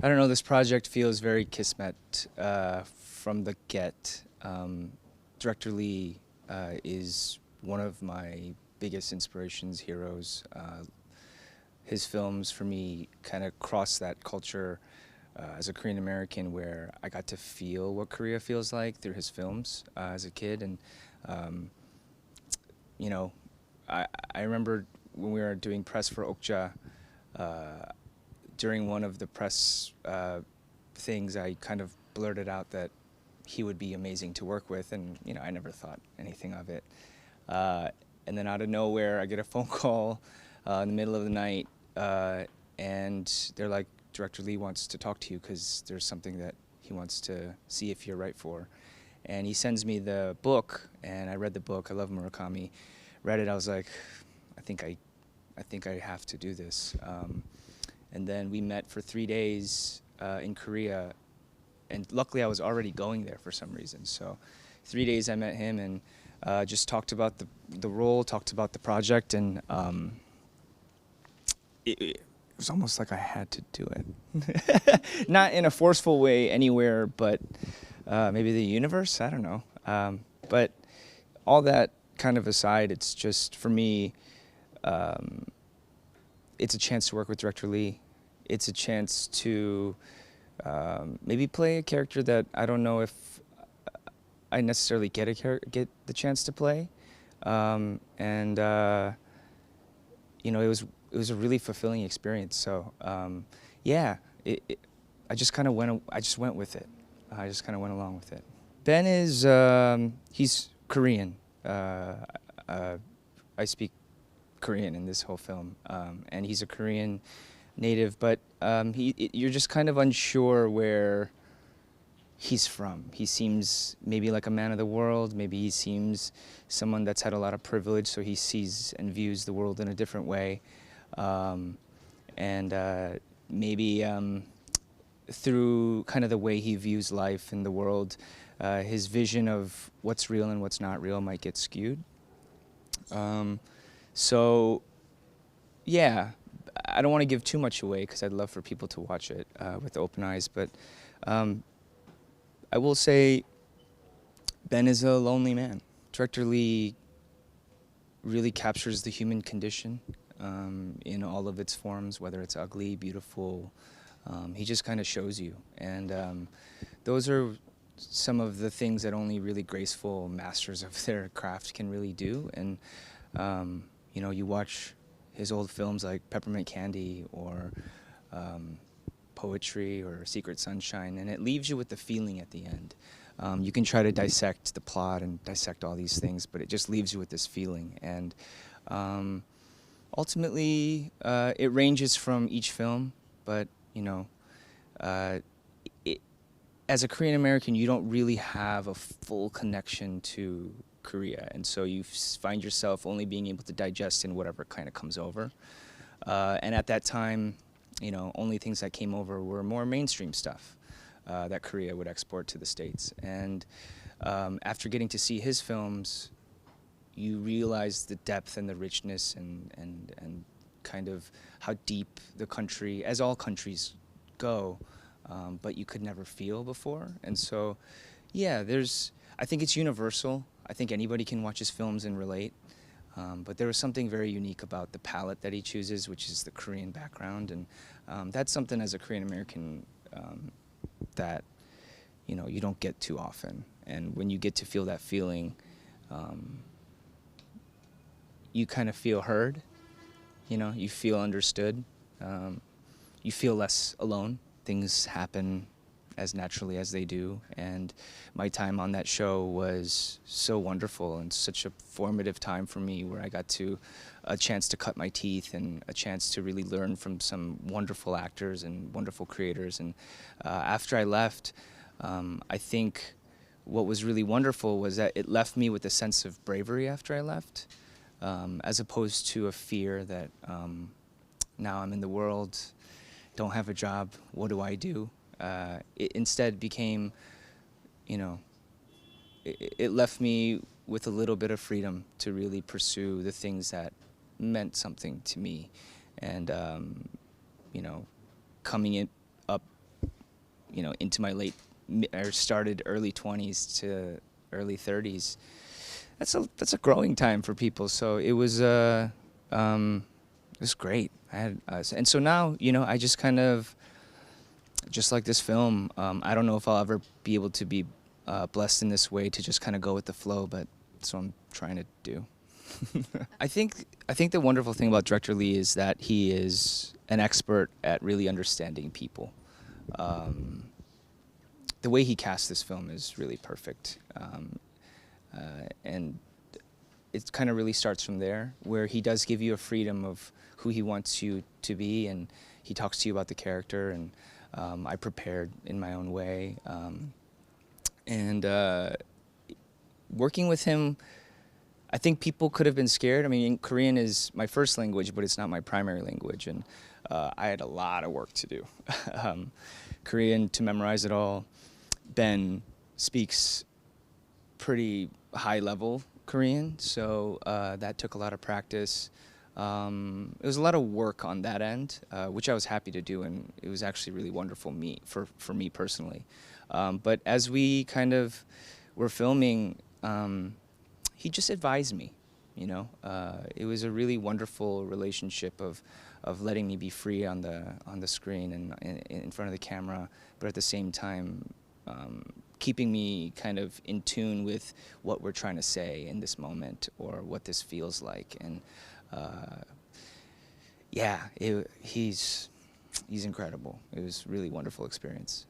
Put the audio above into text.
I don't know, this project feels very Kismet from the get. Director Lee is one of my biggest inspirations, heroes. His films, for me, kind of cross that culture as a Korean American, where I got to feel what Korea feels like through his films as a kid. And, um, you know, I remember when we were doing press for Okja, uh, during one of the press things, I kind of blurted out that he would be amazing to work with, and I never thought anything of it. Uh, and then out of nowhere, I get a phone call in the middle of the night, and they're like, "Director Lee wants to talk to you because there's something that he wants to see if you're right for." And he sends me the book, and I read the book. I love Murakami. Read it. I was like, I think I have to do this. And then we met for 3 days in Korea, and luckily I was already going there for some reason. So 3 days I met him and just talked about the role, talked about the project, and it was almost like I had to do it. Not in a forceful way anywhere, but maybe the universe, I don't know. But all that kind of aside, it's just, for me, it's a chance to work with Director Lee. It's a chance to maybe play a character that I don't know if I necessarily get the chance to play, and it was a really fulfilling experience. So yeah, I just kind of I just went with it. I just kind of went along with it. Ben is he's Korean. I speak Korean in this whole film, and he's a Korean native, but you're just kind of unsure where he's from. He seems maybe like a man of the world. Maybe he seems someone that's had a lot of privilege, so he sees and views the world in a different way. And maybe through kind of the way he views life and the world, his vision of what's real and what's not real might get skewed. So, yeah, I don't want to give too much away because I'd love for people to watch it with open eyes. But I will say Ben is a lonely man. Director Lee really captures the human condition in all of its forms, whether it's ugly, beautiful. He just kind of shows you. And those are some of the things that only really graceful masters of their craft can really do. And you watch his old films like Peppermint Candy or Poetry or Secret Sunshine, and it leaves you with the feeling at the end. You can try to dissect the plot and dissect all these things, but it just leaves you with this feeling. And ultimately, it ranges from each film, but as a Korean American, you don't really have a full connection to Korea, and so you find yourself only being able to digest in whatever kind of comes over. And at that time, only things that came over were more mainstream stuff that Korea would export to the States. And after getting to see his films, you realize the depth and the richness and kind of how deep the country, as all countries go, but you could never feel before. And so, yeah, I think it's universal. I think anybody can watch his films and relate. But there was something very unique about the palette that he chooses, which is the Korean background. And that's something as a Korean American that, you don't get too often. And when you get to feel that feeling, you kind of feel heard, you feel understood, you feel less alone. Things happen as naturally as they do, and my time on that show was so wonderful and such a formative time for me, where I got a chance to cut my teeth and a chance to really learn from some wonderful actors and wonderful creators. And after I left, I think what was really wonderful was that it left me with a sense of bravery after I left, as opposed to a fear that now I'm in the world, don't have a job, what do I do? It instead became, it left me with a little bit of freedom to really pursue the things that meant something to me. And, coming up into my or started early 20s to early 30s. That's a growing time for people. So it was great. I had and so now I just kind of, just like this film, I don't know if I'll ever be able to be blessed in this way to just kind of go with the flow, but that's what I'm trying to do. I think the wonderful thing about Director Lee is that he is an expert at really understanding people. The way he cast this film is really perfect, and it kind of really starts from there, where he does give you a freedom of who he wants you to be, and he talks to you about the character, and I prepared in my own way, and working with him, I think people could have been scared. I mean, Korean is my first language, but it's not my primary language, and I had a lot of work to do. Korean, to memorize it all. Ben speaks pretty high level Korean, so that took a lot of practice. It was a lot of work on that end, which I was happy to do, and it was actually really wonderful for me personally. But as we kind of were filming, he just advised me. It was a really wonderful relationship of letting me be free on the screen and in front of the camera, but at the same time keeping me kind of in tune with what we're trying to say in this moment or what this feels like. And yeah, he's incredible. It was a really wonderful experience.